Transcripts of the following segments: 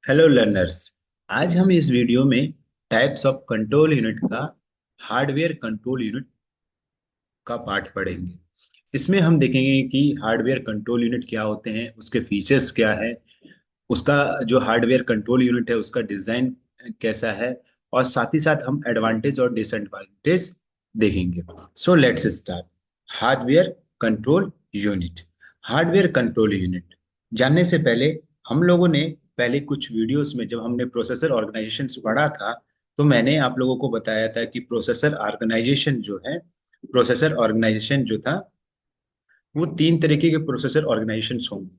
Hello learners. आज हम इस वीडियो में टाइप्स ऑफ कंट्रोल यूनिट का हार्डवेयर कंट्रोल यूनिट का पार्ट पढ़ेंगे। इसमें हम देखेंगे कि हार्डवेयर कंट्रोल यूनिट क्या होते हैं, उसके फीचर्स क्या है, उसका जो हार्डवेयर कंट्रोल यूनिट है उसका डिजाइन कैसा है, और साथ ही साथ हम एडवांटेज और डिसएडवांटेज देखेंगे। So let's start. Hardware control unit. Hardware control unit जानने से पहले हम लोगों ने पहले कुछ वीडियोस में जब हमने प्रोसेसर ऑर्गेनाइजेशन पढ़ा था, तो मैंने आप लोगों को बताया था कि प्रोसेसर ऑर्गेनाइजेशन जो था वो तीन तरीके के प्रोसेसर ऑर्गेनाइजेशन होंगे।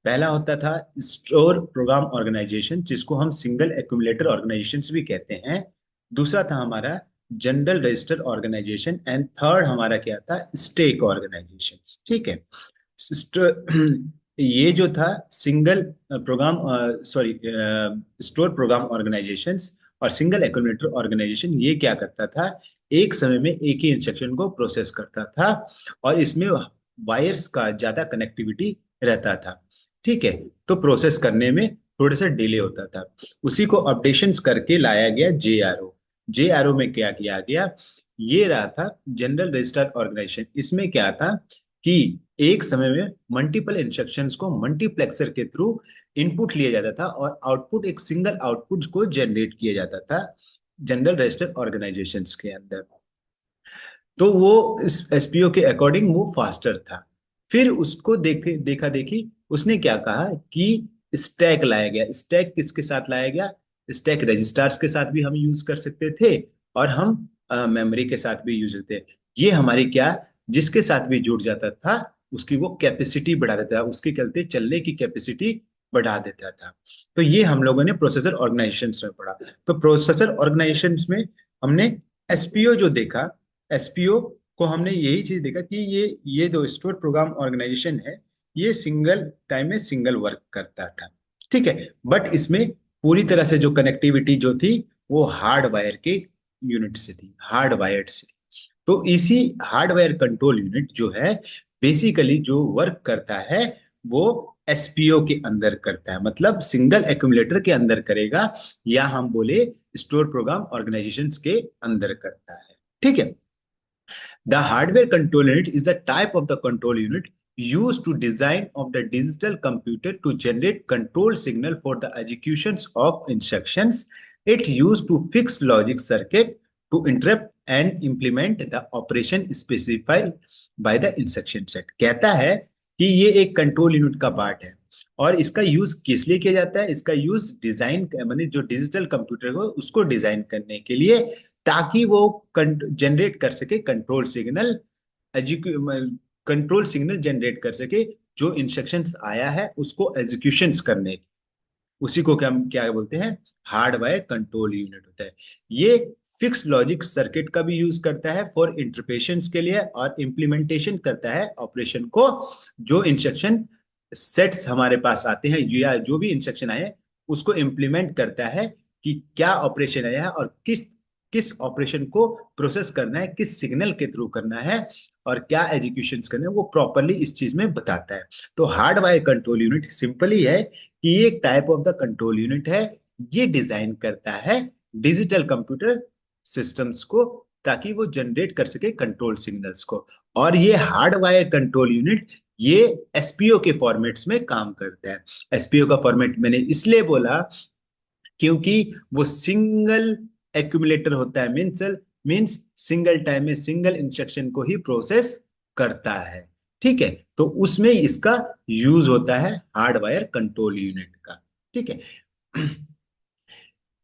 पहला होता था स्टोर प्रोग्राम ऑर्गेनाइजेशन, जिसको हम सिंगल एक्यूमुलेटर ऑर्गेनाइजेशन भी कहते हैं। दूसरा था हमारा general register organisation, and third हमारा क्या था, स्टेक ऑर्गेनाइजेशन। ठीक है। ये जो था single program sorry store program organisations और सिंगल एक्यूमुलेटर ऑर्गेनाइजेशन, ये क्या करता था, एक समय में एक ही इंस्ट्रक्शन को प्रोसेस करता था, और इसमें वायर्स का ज्यादा कनेक्टिविटी रहता था। ठीक है। तो प्रोसेस करने में थोड़ा सा डिले होता था। उसी को अपडेशंस करके लाया गया JRO। JRO में क्या किया गया, ये रहा था जनरल रजिस्टर ऑर्गेनाइजेशन। इसमें क्या था कि एक समय में मल्टीपल इंस्ट्रक्शंस को मल्टीप्लेक्सर के थ्रू इनपुट लिया जाता था और आउटपुट एक सिंगल आउटपुट को जनरेट किया जाता था जनरल रजिस्टर ऑर्गेनाइजेशंस के अंदर। तो वो इस एसपीओ के अकॉर्डिंग वो फास्टर था। फिर उसको देखा देखी उसने क्या कहा कि स्टैक लाया गया। स्टैक किसके साथ लाया गया, स्टैक रजिस्टर्स के साथ भी हम यूज कर सकते थे, और हम मेमोरी के साथ भी यूज करते। ये हमारी क्या, जिसके साथ भी जुड़ जाता था उसकी वो कैपेसिटी बढ़ा देता था, उसके चलते चलने की कैपेसिटी बढ़ा देता था। तो ये हम लोगों ने प्रोसेसर ऑर्गेनाइजेशन में पढ़ा। तो प्रोसेसर ऑर्गेनाइजेशन में हमने एसपीओ जो देखा, एसपीओ को हमने यही चीज देखा कि ये जो स्टोर प्रोग्राम ऑर्गेनाइजेशन है, ये सिंगल टाइम में सिंगल वर्क करता था। ठीक है। बट इसमें पूरी तरह से जो कनेक्टिविटी जो थी वो हार्ड वायर के यूनिट से थी, हार्ड वायर्ड से। तो इसी हार्डवेयर कंट्रोल यूनिट जो है, बेसिकली जो वर्क करता है वो एसपीओ के अंदर करता है, मतलब सिंगल एक्यूमुलेटर के अंदर करेगा, या हम बोले स्टोर प्रोग्राम ऑर्गेनाइजेशंस के अंदर करता है। ठीक है। The hardware control unit is the type of the control unit used to design of the digital computer to generate control signal for the executions of instructions. It used to fix logic circuit to interrupt and implement the operation specified by the instruction set. कहता है कि ये एक control unit का part है, और इसका use किस लिए किया जाता है, इसका यूज डिजाइन माने जो डिजिटल कंप्यूटर हो उसको डिजाइन करने के लिए, ताकि वो जनरेट कर सके कंट्रोल सिग्नल जनरेट कर सके, जो इंस्ट्रक्शंस आया है उसको एग्जीक्यूशंस करने। उसी को क्या क्या बोलते हैं, हार्डवायर कंट्रोल यूनिट होता है। ये फिक्स लॉजिक सर्किट का भी यूज करता है फॉर इंटरप्रेशंस के लिए, और इम्प्लीमेंटेशन करता है ऑपरेशन को। जो इंस्ट्रक्शन सेट्स हमारे पास आते हैं या जो भी इंस्ट्रक्शन आए उसको इम्प्लीमेंट करता है कि क्या ऑपरेशन आया है और किस किस ऑपरेशन को प्रोसेस करना है, किस सिग्नल के थ्रू करना है, और क्या एग्जीक्यूशन करना है, वो प्रॉपरली इस चीज में बताता है। तो हार्डवायर कंट्रोल यूनिट सिंपली है कि ये एक type of the control unit है। ये डिजाइन करता है डिजिटल कंप्यूटर सिस्टम्स को, ताकि वो जनरेट कर सके कंट्रोल सिग्नल्स को। और ये हार्डवायर कंट्रोल यूनिट ये एसपीओ के फॉर्मेट्स में काम करता है। एसपीओ का फॉर्मेट मैंने इसलिए बोला क्योंकि वो सिंगल एक्यूमुलेटर होता है, मीन्स सिंगल टाइम में सिंगल इंस्ट्रक्शन को ही प्रोसेस करता है। ठीक है। तो उसमें इसका यूज होता है हार्डवायर कंट्रोल यूनिट का। ठीक है।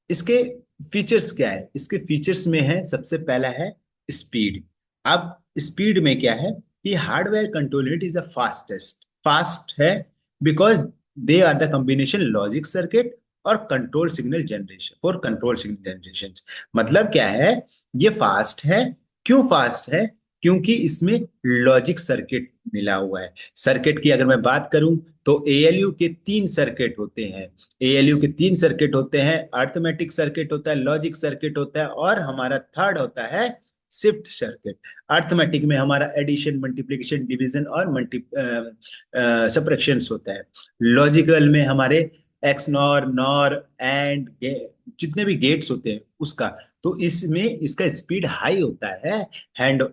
इसके फीचर्स क्या है, इसके फीचर्स में है सबसे पहला है स्पीड। अब स्पीड में क्या है कि hardware control unit is a fast है, because they are the combination logic circuit और कंट्रोल सिग्नल जनरेशन। मतलब क्या है, ये फास्ट है। क्यों फास्ट है, क्योंकि इसमें लॉजिक सर्किट मिला हुआ है। सर्किट की अगर मैं बात करूं तो एएलयू के तीन सर्किट होते हैं। एएलयू के तीन सर्किट होते हैं, अर्थमेटिक सर्किट होता है, लॉजिक सर्किट होता है, और हमारा थर्ड होता है शिफ्ट सर्किट। अर्थमेटिक में हमारा एडिशन, मल्टीप्लिकेशन, डिवीजन और मल्टी सब्ट्रैक्शन होता है। लॉजिकल में हमारे एक्स नॉर, नॉर, एंड, जितने भी गेट्स होते हैं उसका। तो इसमें इसका स्पीड हाई होता है hand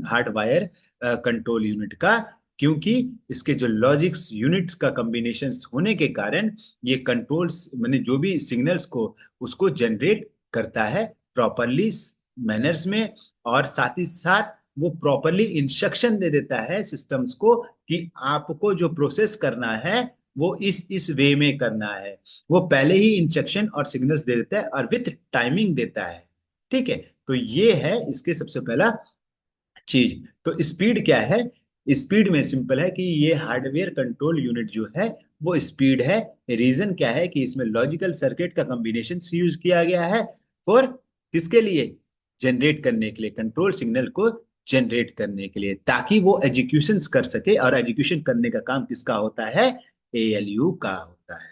hard wire control unit का, क्योंकि इसके जो लॉजिक्स यूनिट्स का कॉम्बिनेशन होने के कारण ये कंट्रोल्स मैंने जो भी सिग्नल्स को उसको जनरेट करता है प्रॉपरली मैनर्स में, और साथ ही साथ वो प्रॉपरली इंस्ट्रक्शन दे देता है सिस्टम्स को कि आपको जो प्रोसेस करना है वो इस वे में करना है। वो पहले ही इंस्ट्रक्शन और सिग्नल्स दे देता है और विथ टाइमिंग देता है। ठीक है, तो ये है इसके सबसे पहला चीज। तो स्पीड क्या है? स्पीड में सिंपल है कि ये हार्डवेयर कंट्रोल यूनिट जो है वो स्पीड है। रीजन क्या है कि इसमें लॉजिकल सर्किट का कॉम्बिनेशन यूज किया गया है फॉर किसके लिए? जनरेट करने के लिए, कंट्रोल सिग्नल को जनरेट करने के लिए, ताकि वो एग्जीक्यूशन कर सके। और एग्जीक्यूशन करने का काम किसका होता है? एएलयू का होता है।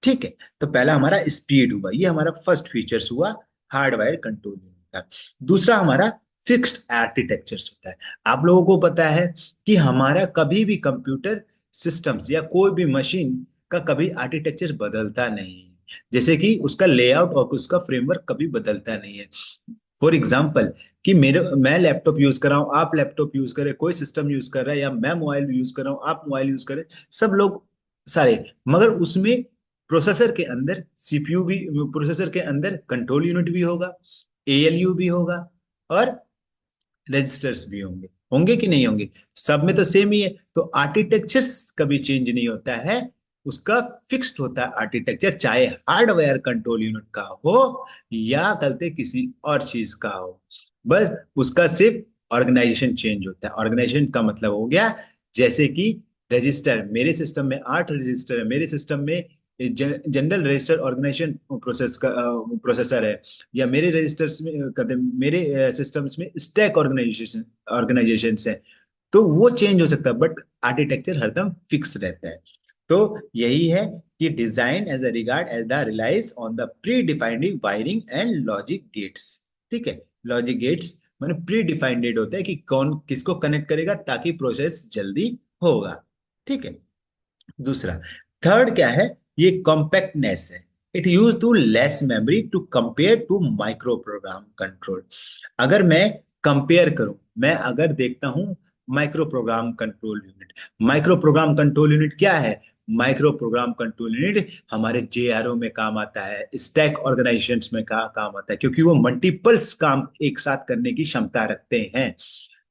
ठीक है, तो पहला हमारा स्पीड हुआ, ये हमारा फर्स्ट फीचर्स हुआ हार्डवायर कंट्रोल यूनिट का। दूसरा हमारा फिक्स्ड आर्किटेक्चर्स होता है। आप लोगों को पता है कि हमारा कभी भी कंप्यूटर सिस्टम्स या कोई भी मशीन का कभी आर्किटेक्चर बदलता नहीं है। जैसे कि उसका लेआउट और उसका फ्रेमवर्क कभी बदलता नहीं है। फॉर एग्जाम्पल, कि मैं लैपटॉप यूज कर रहा हूँ, आप लैपटॉप यूज कर रहे, कोई सिस्टम यूज कर रहा है, या मैं मोबाइल यूज कर रहा हूँ, आप मोबाइल यूज कर रहे, सब लोग सारे, मगर उसमें प्रोसेसर के अंदर सीपीयू भी, प्रोसेसर के अंदर कंट्रोल यूनिट भी होगा, एएलयू भी होगा, और रजिस्टर्स भी होंगे। होंगे कि नहीं होंगे? सब में तो सेम ही है। तो आर्किटेक्चर्स कभी चेंज नहीं होता है, उसका फिक्स्ड होता है आर्किटेक्चर, चाहे हार्डवेयर कंट्रोल यूनिट का हो या कलते किसी और चीज का हो। बस उसका सिर्फ ऑर्गेनाइजेशन चेंज होता है। ऑर्गेनाइजेशन का मतलब हो गया, जैसे कि रजिस्टर, मेरे सिस्टम में 8 रजिस्टर है, मेरे सिस्टम में जनरल रजिस्टर ऑर्गेनाइजेशन प्रोसेसर है, या मेरे रजिस्टर्स में कहते हैं, मेरे सिस्टम्स में स्टैक ऑर्गेनाइजेशन है। तो वो चेंज हो सकता है, बट आर्किटेक्चर हरदम फिक्स रहता है। तो यही है कि design as a regard as the relies on the predefined wiring and logic gates. ठीक है, लॉजिक गेट्स मैंने प्री डिफाइंड होता है कि कौन किसको कनेक्ट करेगा ताकि प्रोसेस जल्दी होगा। ठीक है। दूसरा, थर्ड क्या है? ये कॉम्पैक्टनेस है। It use to less memory to compare to micro program control. अगर मैं कंपेयर करूं, मैं अगर देखता हूं micro program control unit, micro program control unit क्या है? माइक्रो प्रोग्राम कंट्रोल यूनिट हमारे जेआरओ में काम आता है, स्टैक ऑर्गेनाइजेशंस में काम आता है, क्योंकि वो मल्टीपल्स काम एक साथ करने की क्षमता रखते हैं।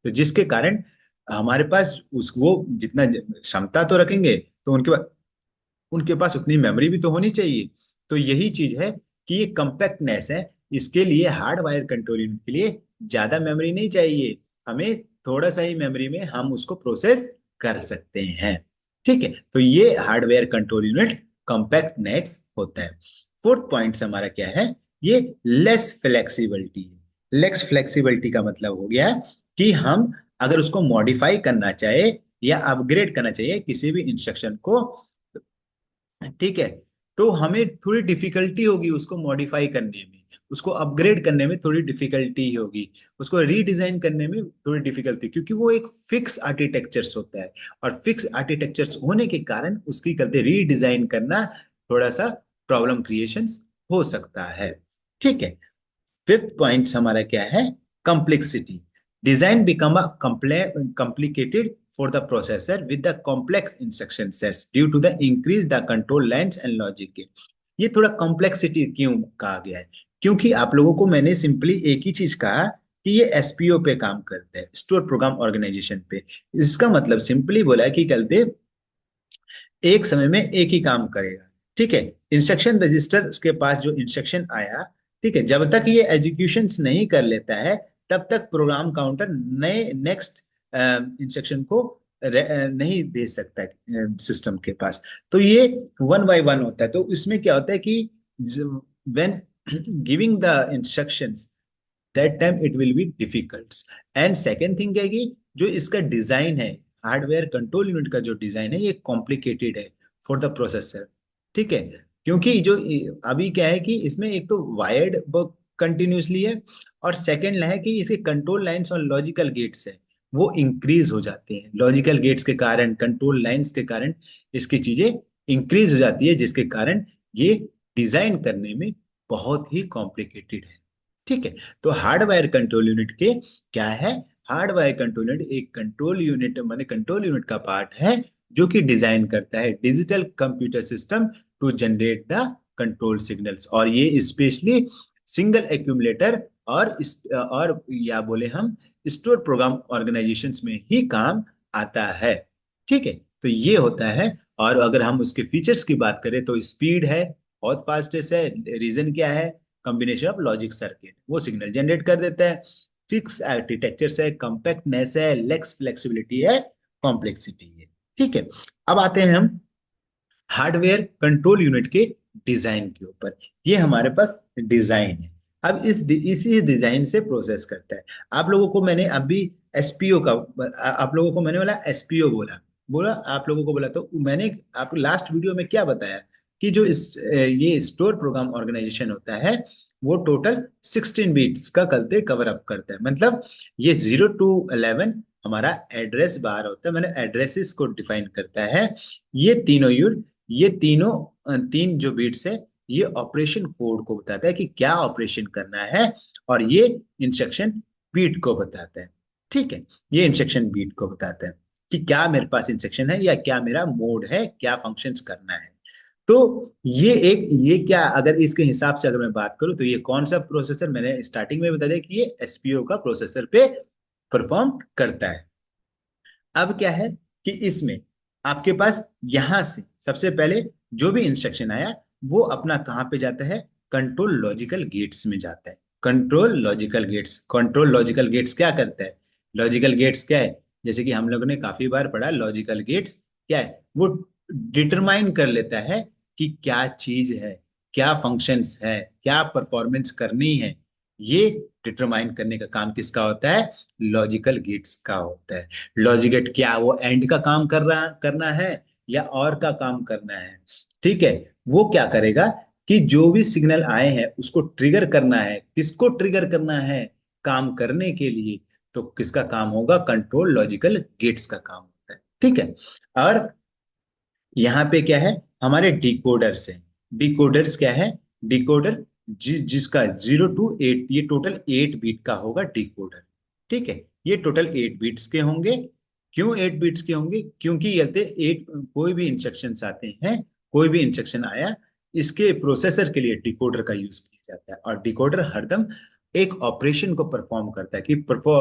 तो जिसके कारण हमारे पास उस वो जितना क्षमता तो रखेंगे, तो उनके पास उतनी मेमोरी भी तो होनी चाहिए। तो यही चीज है कि ये कम्पैक्टनेस है। इसके लिए हार्ड वायर कंट्रोल यूनिट के लिए ज्यादा मेमोरी नहीं चाहिए, हमें थोड़ा सा ही मेमोरी में हम उसको प्रोसेस कर सकते हैं। ठीक है, तो ये हार्डवेयर कंट्रोल यूनिट कॉम्पैक्टनेस होता है। फोर्थ पॉइंट हमारा क्या है? ये लेस फ्लेक्सिबिलिटी। लेस फ्लेक्सिबिलिटी का मतलब हो गया कि हम अगर उसको मॉडिफाई करना चाहे या अपग्रेड करना चाहिए किसी भी इंस्ट्रक्शन को, ठीक है, तो हमें थोड़ी डिफिकल्टी होगी उसको मॉडिफाई करने में, उसको अपग्रेड करने में थोड़ी डिफिकल्टी होगी, उसको रीडिजाइन करने में थोड़ी डिफिकल्टी, क्योंकि वो एक फिक्स आर्किटेक्चर्स होता है। और फिक्स आर्किटेक्चर्स होने के कारण उसकी करते रीडिजाइन करना थोड़ा सा प्रॉब्लम क्रिएशन हो सकता है। ठीक है। फिफ्थ पॉइंट हमारा क्या है? Complexity. Design become a complicated for the processor with the complex instruction sets due to the increase the control lines and logic gate। ये थोड़ा कॉम्प्लेक्सिटी क्यों कहा गया है? क्योंकि आप लोगों को मैंने सिंपली एक ही चीज कहा कि ये एसपीओ पे काम करते हैं, स्टोर प्रोग्राम ऑर्गेनाइजेशन पे। इसका मतलब सिंपली बोला है कि कल एक समय में एक ही काम करेगा। ठीक है, इंस्ट्रक्शन रजिस्टर के पास जो इंस्ट्रक्शन आया, ठीक है, जब तक ये एग्जीक्यूशन नहीं कर लेता है तब तक प्रोग्राम काउंटर नए नेक्स्ट इंस्ट्रक्शन को नहीं दे सकता है सिस्टम के पास। तो ये वन बाय वन होता है। तो इसमें क्या होता है कि when giving the instructions, that time it will be difficult. And second thing है कि जो इसका डिजाइन है, हार्डवेयर कंट्रोल यूनिट का जो डिजाइन है, ये कॉम्प्लिकेटेड है फॉर द प्रोसेसर। ठीक है, क्योंकि जो अभी क्या है कि इसमें एक तो वायर्ड कंटिन्यूसली है, और सेकेंड है कि इसके कंट्रोल लाइंस और लॉजिकल गेट्स है वो इंक्रीज हो जाते हैं। लॉजिकल गेट्स के कारण, कंट्रोल लाइंस के कारण इसकी चीजें इंक्रीज हो जाती है, जिसके कारण ये डिजाइन करने में बहुत ही कॉम्प्लिकेटेड है। ठीक है, तो हार्डवायर कंट्रोल यूनिट के क्या है, हार्डवायर कंट्रोल यूनिट एक कंट्रोल यूनिट माने कंट्रोल यूनिट का पार्ट है जो कि डिजाइन करता है digital computer system to generate the control signals. और ये स्पेशली सिंगल एक्यूमुलेटर और या बोले हम स्टोर प्रोग्राम ऑर्गेनाइजेशंस में ही काम आता है। ठीक है, तो ये होता है। और अगर हम उसके फीचर्स की बात करें तो स्पीड है, बहुत फास्टेस्ट है। रीजन क्या है, कॉम्बिनेशन ऑफ लॉजिक सर्किट, वो सिग्नल जनरेट कर देता है। फिक्स आर्किटेक्चर है, कॉम्पैक्टनेस है, लेक्स फ्लेक्सिबिलिटी है, कॉम्प्लेक्सिटी है। ठीक है, अब आते हैं हम हार्डवेयर कंट्रोल यूनिट के डिजाइन के ऊपर। ये हमारे पास डिजाइन है। अब इसी डिजाइन से प्रोसेस करता है। आप लोगों को मैंने अभी एसपीओ का आप लोगों को मैंने बोला एसपीओ बोला बोला आप लोगों को बोला, तो मैंने आपको लास्ट वीडियो में क्या बताया कि जो ये स्टोर प्रोग्राम ऑर्गेनाइजेशन होता है वो टोटल 16 बीट्स का कवर अप करता है। मतलब ये 0 to 11 हमारा एड्रेस बार होता है, मैंने एड्रेसेस को डिफाइन करता है। ये तीनों ये तीन जो बिट्स है ये ऑपरेशन कोड को बताता है कि क्या ऑपरेशन करना है, और ये इंस्ट्रक्शन बीट को बताता है। ठीक है, ये इंस्ट्रक्शन बीट को बताता है कि क्या मेरे पास इंस्ट्रक्शन है या क्या मेरा मोड है, क्या फंक्शंस करना है। तो ये क्या, अगर इसके हिसाब से अगर मैं बात करूं तो ये कौन सा प्रोसेसर, मैंने स्टार्टिंग में बता दिया कि ये एसपीओ का प्रोसेसर पे परफॉर्म करता है। अब क्या है कि इसमें आपके पास यहां से सबसे पहले जो भी इंस्ट्रक्शन आया वो अपना कहाँ पे जाता है, कंट्रोल लॉजिकल गेट्स में जाता है। कंट्रोल लॉजिकल गेट्स क्या करता है, लॉजिकल गेट्स क्या है, जैसे कि हम लोगों ने काफी बार पढ़ा, लॉजिकल गेट्स क्या है, वो डिटरमाइन कर लेता है कि क्या चीज है, क्या फंक्शंस है, क्या परफॉर्मेंस करनी है। ये डिटरमाइन करने का काम किसका होता है, लॉजिकल गेट्स का होता है। लॉजिक गेट क्या, वो एंड का काम करना है या और का काम करना है। ठीक है, वो क्या करेगा कि जो भी सिग्नल आए हैं उसको ट्रिगर करना है, किसको ट्रिगर करना है काम करने के लिए, तो किसका काम होगा, कंट्रोल लॉजिकल गेट्स का काम होता है। ठीक है, और यहाँ पे क्या है, हमारे डिकोडर्स हैं। डिकोडर्स क्या है, डिकोडर जिसका 0 to 8, ये टोटल 8 बीट का होगा डिकोडर। ठीक है, ये टोटल 8 बीट्स के होंगे। क्यों 8 बीट्स के होंगे, क्योंकि ये 8 कोई भी इंस्ट्रक्शन आते हैं, कोई भी इंस्ट्रक्शन आया इसके प्रोसेसर के लिए डिकोडर का यूज किया जाता है। और डिकोडर हरदम एक ऑपरेशन को परफॉर्म करता है कि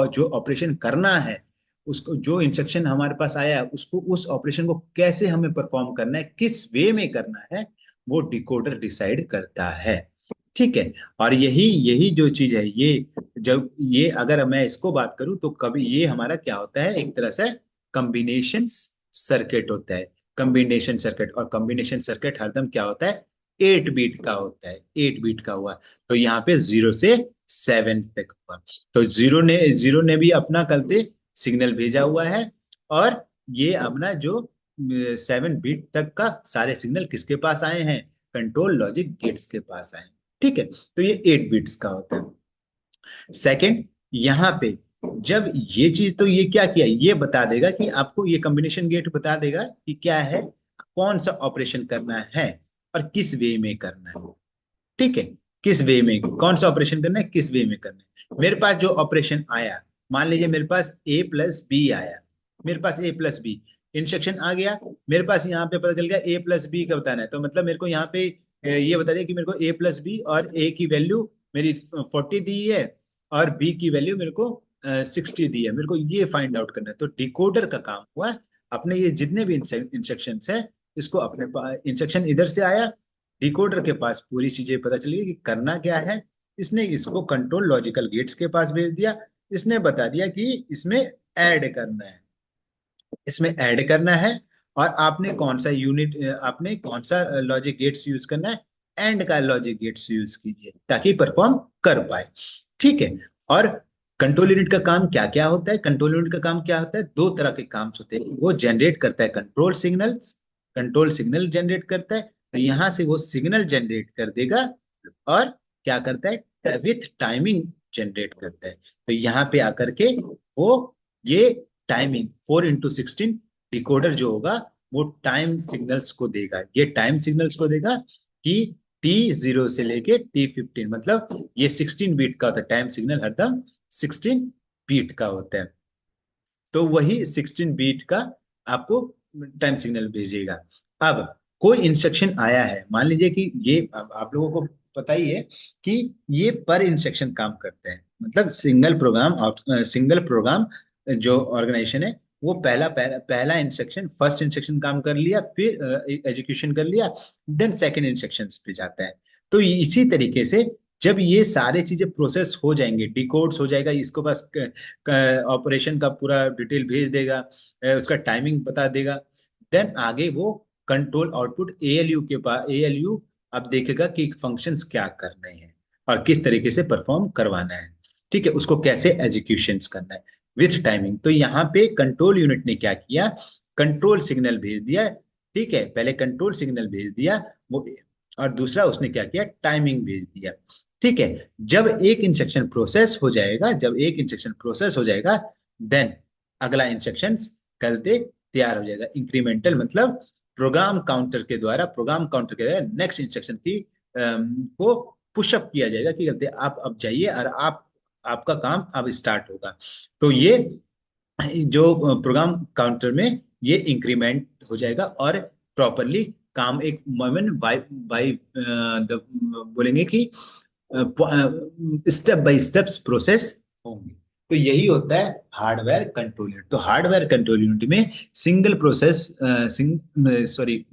जो ऑपरेशन करना है, उसको जो इंस्ट्रक्शन हमारे पास आया है उसको, उस ऑपरेशन को कैसे हमें परफॉर्म करना है, किस वे में करना है, वो डिकोडर डिसाइड करता है। ठीक है, और यही यही जो चीज है, ये जब ये अगर मैं इसको बात करूं तो कभी ये हमारा क्या होता है, एक तरह से कॉम्बिनेशन सर्किट होता है। कॉम्बिनेशन सर्किट, और कॉम्बिनेशन सर्किट हरदम क्या होता है, 8 बीट का होता है। 8 बीट का हुआ तो यहाँ पे 0 से 7 तक हुआ। तो जीरो ने भी अपना कल सिग्नल भेजा हुआ है, और ये अपना जो 7 बीट तक का सारे सिग्नल किसके पास आए हैं, कंट्रोल लॉजिक गेट्स के पास आए हैं। ठीक है, तो ये 8 बिट्स का होता है। सेकंड, यहाँ पे जब ये चीज, तो ये क्या किया, ये बता देगा कि आपको ये कॉम्बिनेशन गेट बता देगा कि क्या है, कौन सा ऑपरेशन करना है और किस वे में करना है। ठीक है, किस वे में कौन सा ऑपरेशन करना है, किस वे में करना है। मेरे पास जो ऑपरेशन आया, मान लीजिए मेरे पास A+B आया, मेरे पास A+B इंस्ट्रक्शन आ गया, मेरे पास यहाँ पे पता चल गया A+B का बताना है, तो मतलब मेरे को यहाँ पे ये बता दिया कि मेरे को A+B और A की वैल्यू मेरी 40 दी है और B की वैल्यू मेरे को 60 दी है, मेरे को ये फाइंड आउट करना है। तो डिकोडर का काम हुआ अपने ये जितने भी इंस्ट्रक्शन है, इसको अपने इंस्ट्रक्शन इधर से आया, डिकोडर के पास पूरी चीजें पता चली कि करना क्या है, इसने इसको कंट्रोल लॉजिकल गेट्स के पास भेज दिया। इसने बता दिया कि इसमें ऐड करना है, इसमें ऐड करना है, और आपने कौन सा यूनिट, आपने कौन सा लॉजिक गेट्स यूज करना है, एंड का लॉजिक गेट्स यूज कीजिए ताकि परफॉर्म कर पाए। ठीक है, और कंट्रोल यूनिट का काम क्या क्या होता है, कंट्रोल यूनिट का काम क्या होता है, दो तरह के काम होते हैं। वो जनरेट करता है कंट्रोल सिग्नल जनरेट करता है, तो यहां से वो सिग्नल जनरेट कर देगा, और क्या करता है, विथ टाइमिंग जनरेट करता है। तो यहाँ पे आकर के वो ये टाइमिंग 4 into 16 डिकोडर जो होगा वो टाइम सिग्नल्स को देगा, ये टाइम सिग्नल्स को देगा। कि T0 से लेके T15, मतलब ये 16 बीट का होता है टाइम सिग्नल, हरदम 16 बीट का होता है। तो वही 16 बीट का आपको टाइम सिग्नल भेजिएगा। अब कोई इंस्ट्रक्शन आया है, मान लीजिए कि ये अब आप लोगों को पता ही है कि ये पर इंस्ट्रक्शन काम करते हैं, मतलब सिंगल प्रोग्राम जो ऑर्गेनाइजेशन है, वो पहला इंस्ट्रक्शन, फर्स्ट इंस्ट्रक्शन काम कर लिया, फिर एग्जीक्यूशन कर लिया, देन सेकंड इंस्ट्रक्शन पे जाता है। तो इसी तरीके से जब ये सारे चीजें प्रोसेस हो जाएंगे, डिकोड्स हो जाएगा, इसको बस ऑपरेशन का पूरा डिटेल भेज देगा, उसका टाइमिंग बता देगा, देन आगे वो कंट्रोल आउटपुट एएलयू के पास, एएलयू अब देखेगा कि फंक्शंस क्या करने हैं और किस तरीके से परफॉर्म करवाना है। ठीक है, उसको कैसे एग्जीक्यूशंस करना है विथ टाइमिंग। तो यहाँ पे कंट्रोल यूनिट ने क्या किया, कंट्रोल सिग्नल भेज दिया। ठीक है, पहले कंट्रोल सिग्नल भेज दिया वो, और दूसरा उसने क्या किया, टाइमिंग भेज दिया। ठीक है, जब एक इंस्ट्रक्शन प्रोसेस हो जाएगा, देन अगला इंस्ट्रक्शन करते तैयार हो जाएगा। इंक्रीमेंटल मतलब प्रोग्राम काउंटर के द्वारा नेक्स्ट इंस्ट्रक्शन की को पुशअप किया जाएगा कि कहते आप अब जाइए और आपका काम अब स्टार्ट होगा। तो ये जो प्रोग्राम काउंटर में ये इंक्रीमेंट हो जाएगा और प्रॉपरली काम एक मोमेंट बाय बाय बोलेंगे कि स्टेप बाय स्टेप्स प्रोसेस होंगे। तो यही होता है हार्डवेयर कंट्रोल यूनिट। तो हार्डवेयर कंट्रोल यूनिट में single process sorry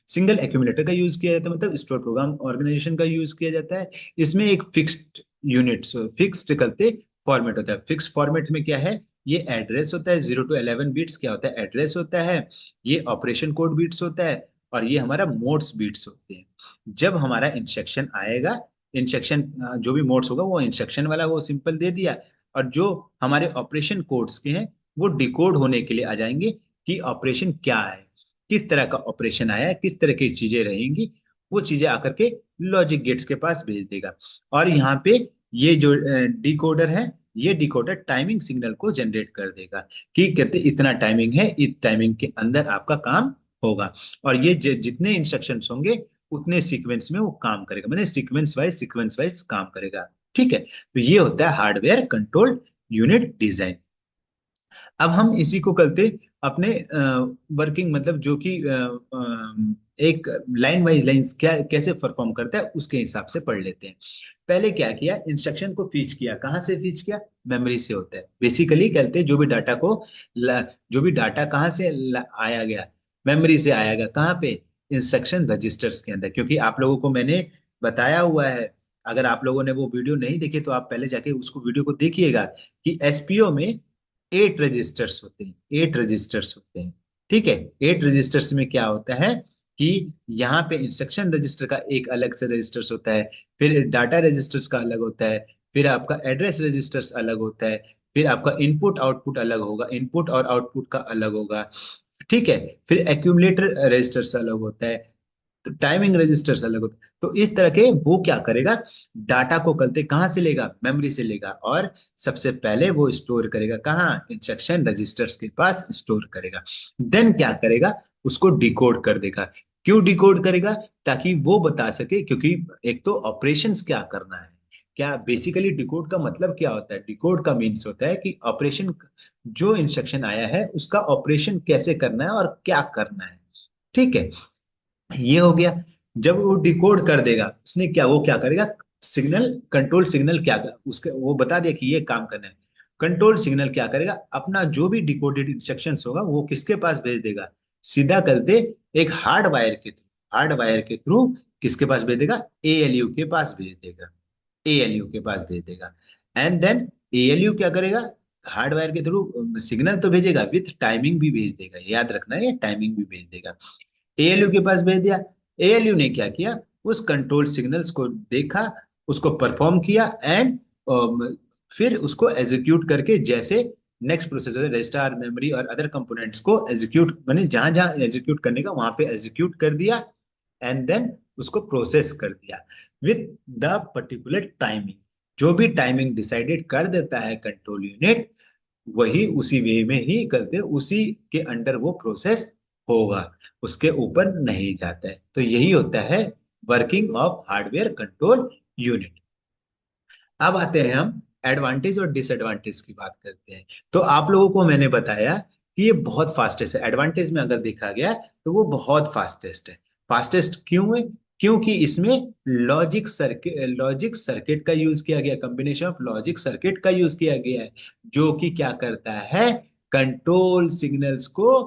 single accumulator का यूज किया जाता है, मतलब स्टोर प्रोग्राम ऑर्गेनाइजेशन का यूज किया जाता है। इसमें एक फिक्स्ड यूनिट्स, फिक्स्ड करते फॉर्मेट होता है। फिक्स फॉर्मेट में क्या है, ये एड्रेस होता है, 0 to 11 बीट्स क्या होता है, एड्रेस होता है। ये ऑपरेशन कोड बीट्स होता है, और ये हमारा मोड्स बीट्स होते हैं। जब हमारा इंस्ट्रक्शन आएगा, इंस्ट्रक्शन जो भी मोड्स होगा वो इंस्ट्रक्शन वाला वो सिंपल दे दिया, और जो हमारे ऑपरेशन कोड्स के हैं वो डिकोड होने के लिए आ जाएंगे कि ऑपरेशन क्या है, किस तरह का ऑपरेशन आया है, किस तरह की चीजें रहेंगी, वो चीजें आकर के लॉजिक गेट्स के पास भेज देगा। और यहाँ पे ये जो डिकोडर है, ये डिकोडर टाइमिंग सिग्नल को जनरेट कर देगा कि कहते इतना टाइमिंग है, इस टाइमिंग के अंदर आपका काम होगा। और ये जितने इंस्ट्रक्शंस होंगे उतने सीक्वेंस में वो काम करेगा, मतलब सीक्वेंस वाइज काम करेगा। ठीक है, तो ये होता है हार्डवेयर कंट्रोल यूनिट डिजाइन। अब हम इसी को करते अपने वर्किंग, मतलब जो कि एक लाइन वाइज लाइंस क्या कैसे परफॉर्म करता है उसके हिसाब से पढ़ लेते हैं। पहले क्या किया, इंस्ट्रक्शन को फीच किया। कहाँ से फीच किया, मेमोरी से होता है। बेसिकली कहते हैं जो भी डाटा कहाँ से आया गया, मेमोरी से आया गया। कहाँ पे, इंस्ट्रक्शन रजिस्टर्स के अंदर। क्योंकि आप लोगों को मैंने बताया हुआ है, अगर आप लोगों ने वो वीडियो नहीं देखे तो आप पहले जाके उसको वीडियो को देखिएगा, कि एसपीओ में 8 रजिस्टर्स होते हैं, 8 रजिस्टर्स होते हैं। ठीक है, 8 रजिस्टर्स में क्या होता है कि यहाँ पे इंस्ट्रक्शन रजिस्टर का एक अलग से रजिस्टर्स होता है, फिर डाटा रजिस्टर्स का अलग होता है, फिर आपका एड्रेस रजिस्टर्स अलग होता है, फिर आपका इनपुट आउटपुट अलग होगा, इनपुट और आउटपुट का अलग होगा। ठीक है, फिर एक्यूमुलेटर रजिस्टर्स अलग होता है, तो टाइमिंग रजिस्टर्स अलग होते हैं। तो इस तरह के वो क्या करेगा, डाटा को कलते कहाँ से लेगा, मेमोरी से लेगा, और सबसे पहले वो स्टोर करेगा कहाँ, इंस्ट्रक्शन रजिस्टर्स के पास स्टोर करेगा। देन क्या करेगा, उसको डिकोड कर देगा। क्यों डिकोड करेगा, ताकि वो बता सके, क्योंकि एक तो ऑपरेशंस क्या करना है, क्या बेसिकली डिकोड का मतलब क्या होता है, डिकोड का मीन्स होता है कि ऑपरेशन, जो इंस्ट्रक्शन आया है उसका ऑपरेशन कैसे करना है और क्या करना है। ठीक है, ये हो गया। जब वो डिकोड कर देगा, उसने क्या, वो क्या करेगा, सिग्नल, कंट्रोल सिग्नल क्या कर, उसके वो बता दिया कि ये काम करना है। कंट्रोल सिग्नल क्या करेगा, अपना जो भी डिकोडेड इंस्ट्रक्शंस होगा वो किसके पास भेज देगा, सीधा करते एक हार्ड वायर के थ्रू किसके पास भेज देगा, एएलयू के पास भेज देगा, एएलयू के पास भेज देगा। एंड देन एएलयू क्या करेगा, हार्डवायर के थ्रू सिग्नल तो भेजेगा, विथ टाइमिंग भी भेज देगा, याद रखना है, टाइमिंग भी भेज देगा। एएलयू के पास भेज दिया, एएलयू ने क्या किया, उस कंट्रोल सिग्नल्स को देखा, उसको परफॉर्म किया, एंड फिर उसको एग्जीक्यूट करके, जैसे नेक्स्ट प्रोसेसर रजिस्टर, मेमोरी और अदर कंपोनेंट्स को एग्जीक्यूट, मैंने जहां जहां एग्जीक्यूट करने का वहां पे एग्जीक्यूट कर दिया, एंड देन उसको प्रोसेस कर दिया विथ द पर्टिकुलर टाइमिंग। जो भी टाइमिंग डिसाइडेड कर देता है कंट्रोल यूनिट, वही उसी वे में ही करते, उसी के अंडर वो प्रोसेस होगा, उसके ऊपर नहीं जाता है। तो यही होता है working of hardware control unit. अब आते हैं हम एडवांटेज और डिसएडवांटेज की बात करते हैं। तो आप लोगों को मैंने बताया कि ये बहुत फास्टेस्ट है। एडवांटेज में अगर देखा गया तो वो बहुत फास्टेस्ट है। फास्टेस्ट क्यों है? क्योंकि इसमें लॉजिक सर्किट का यूज किया गया, कॉम्बिनेशन ऑफ लॉजिक सर्किट का यूज किया गया है, जो कि क्या करता है, कंट्रोल सिग्नल्स को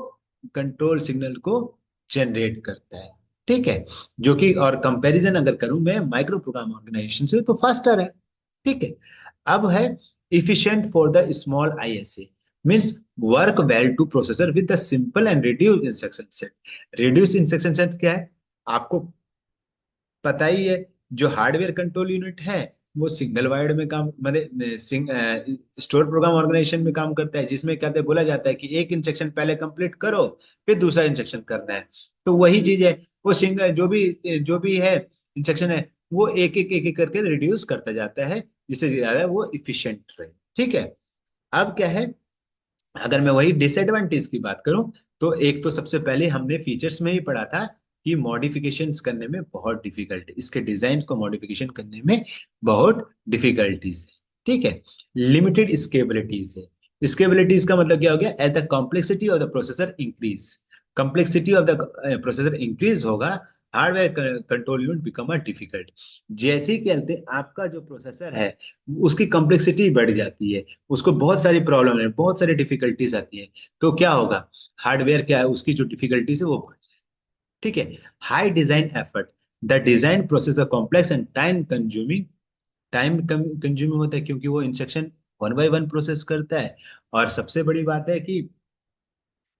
कंट्रोल सिग्नल को जनरेट करता है। ठीक है, जो कि और कंपैरिजन अगर करूं मैं माइक्रो प्रोग्राम ऑर्गेनाइजेशन से तो फास्टर है। ठीक है। अब है efficient for the small ISA, means work well to processor with the simple and reduced instruction set। reduced instruction set क्या है आपको पता ही है। जो हार्डवेयर कंट्रोल यूनिट है वो सिंगल वायर्ड में काम मतलब स्टोर प्रोग्राम ऑर्गेनाइजेशन में काम करता है, जिसमें क्या बोला जाता है कि एक इंस्ट्रक्शन पहले कंप्लीट करो फिर दूसरा इंस्ट्रक्शन करना है। तो वही चीज है, वो सिंगल जो भी है इंस्ट्रक्शन है वो एक एक करके रिड्यूस करता जाता है, जिससे ज्यादा वो इफिशियंट रहे। ठीक है। अब क्या है, अगर मैं वही डिसएडवांटेज की बात करूं तो एक तो सबसे पहले हमने फीचर्स में ही पढ़ा था कि मॉडिफिकेशंस करने में बहुत डिफिकल्ट है, इसके डिजाइन को मॉडिफिकेशन करने में बहुत डिफिकल्टीज है। ठीक है। लिमिटेड स्केबिलिटीज है। स्केबिलिटीज का मतलब क्या हो गया, as the complexity of the processor increase, complexity of the processor increase होगा, hardware control unit become a difficult. जैसे ही कहते हैं आपका जो प्रोसेसर है उसकी कॉम्प्लेक्सिटी बढ़ जाती है, उसको बहुत सारी प्रॉब्लम है, बहुत सारी डिफिकल्टीज आती है, तो क्या होगा, हार्डवेयर क्या है उसकी जो डिफिकल्टीज है वो बढ़ जाए। ठीक है। High design effort, the design process a complex and time consuming होता है, क्योंकि वो instruction one by one process करता है। और सबसे बड़ी बात है कि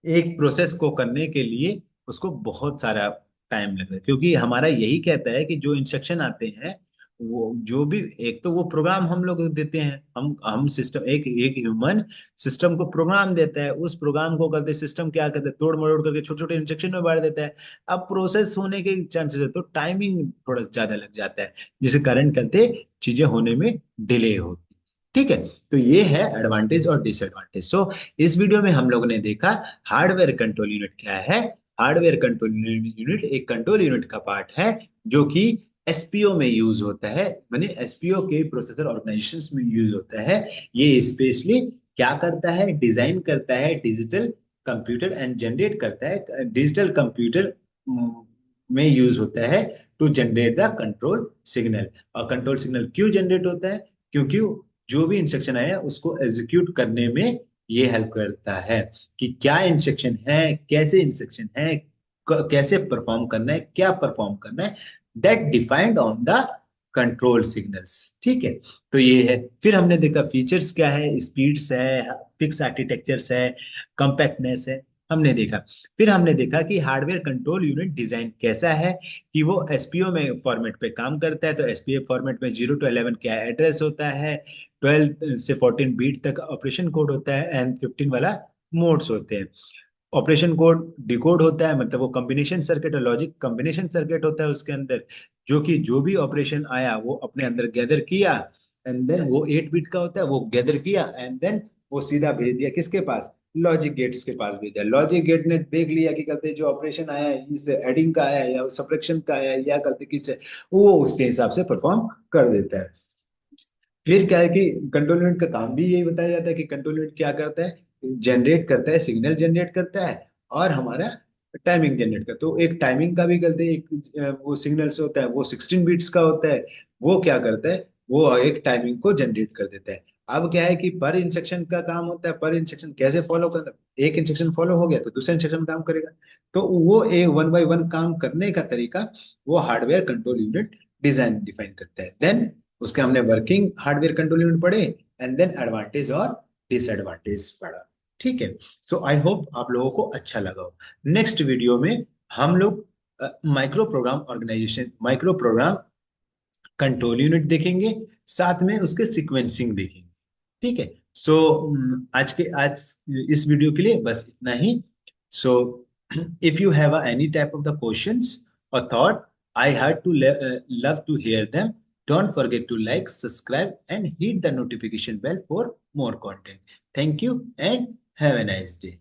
एक प्रोसेस को करने के लिए उसको बहुत सारा टाइम लगता है, क्योंकि हमारा यही कहता है कि जो इंस्ट्रक्शन आते हैं वो जो भी, एक तो वो प्रोग्राम हम लोग देते हैं, हम सिस्टम, एक एक ह्यूमन सिस्टम को प्रोग्राम देता है, उस प्रोग्राम को करते सिस्टम क्या करते हैं, तोड़ मरोड़ करके छोटे छोटे इंस्ट्रक्शन में बांट देता है। अब प्रोसेस होने के चांसेस है तो टाइमिंग थोड़ा ज्यादा लग जाता है, जिसके कारण करते चीजें होने में डिले होती। ठीक है। तो ये है एडवांटेज और डिसएडवांटेज। सो इस वीडियो में हम लोगों ने देखा हार्डवेयर कंट्रोल यूनिट क्या है। हार्डवेयर कंट्रोल यूनिट एक कंट्रोल यूनिट का पार्ट है जो कि एसपीओ में यूज होता है, माने एसपीओ के प्रोसेसर ऑर्गेनाइजेशंस में यूज होता है। ये स्पेशली क्या करता है, डिजाइन करता है डिजिटल कंप्यूटर एंड जनरेट करता है डिजिटल कंप्यूटर में यूज होता है to generate the control signal. और कंट्रोल सिग्नल क्यों जनरेट होता है, क्योंकि जो भी इंस्ट्रक्शन आया उसको एग्जीक्यूट करने में ये हेल्प करता है कि क्या इंस्ट्रक्शन है, कैसे इंस्ट्रक्शन है, कैसे परफॉर्म करना है, क्या परफॉर्म करना है, that defined on the control signals. ठीक है। तो ये है, फिर हमने देखा फीचर्स क्या है, स्पीड्स है, फिक्स आर्किटेक्चर्स है, कॉम्पैक्टनेस है, हमने देखा। फिर हमने देखा कि हार्डवेयर कंट्रोल यूनिट डिजाइन कैसा है, कि वो एसपीओ में फॉर्मेट पे काम करता है। तो एसपीओ फॉर्मेट में 0 to 11 क्या एड्रेस होता है, 12 से 14 बीट तक ऑपरेशन कोड होता है, एंड 15 वाला मोड्स होते हैं। ऑपरेशन कोड डिकोड होता है, मतलब वो कॉम्बिनेशन सर्किट और लॉजिक कॉम्बिनेशन सर्किट होता है उसके अंदर, जो कि जो भी ऑपरेशन आया वो अपने अंदर गैदर किया, एंड देन वो 8 बिट का होता है, वो गैदर किया एंड देन वो सीधा भेज दिया किसके पास, लॉजिक गेट्स के पास भेजा। लॉजिक गेट ने देख लिया कि कहते जो ऑपरेशन आया है इस एडिंग का आया है या सब्ट्रैक्शन का आया है या कहते किससे, वो उसके हिसाब से परफॉर्म कर देता है। फिर क्या है कि कंट्रोल यूनिट का काम भी यही बताया जाता है कि कंट्रोल यूनिट क्या करता है, जनरेट करता है, सिग्नल जनरेट करता है और हमारा टाइमिंग जनरेट करता है। तो एक टाइमिंग का भी करते हैं, एक वो सिग्नल्स होता है वो 16 बिट्स का होता है, वो क्या करता है, वो एक टाइमिंग को जनरेट कर देता है। अब क्या है कि पर इंस्ट्रक्शन का काम होता है, पर इंस्ट्रक्शन कैसे फॉलो करना, एक इंस्ट्रक्शन फॉलो हो गया तो दूसरा इंस्ट्रक्शन काम करेगा। तो वो एक वन बाय वन काम करने का तरीका वो hardware control unit design define करता है। देन उसके हमने वर्किंग हार्डवेयर कंट्रोल यूनिट पढ़े, एंड देन एडवांटेज और डिसएडवांटेज पढ़ा। ठीक है। सो आई होप आप लोगों को अच्छा लगा हो। नेक्स्ट वीडियो में हम लोग माइक्रो प्रोग्राम कंट्रोल यूनिट देखेंगे, साथ में उसके सीक्वेंसिंग देखेंगे। ठीक है। सो आज इस वीडियो के लिए बस इतना ही। So if you have any type of the questions or thought, I had to love to hear them. Don't forget to like, subscribe, and hit the notification bell for more content. Thank you and have a nice day.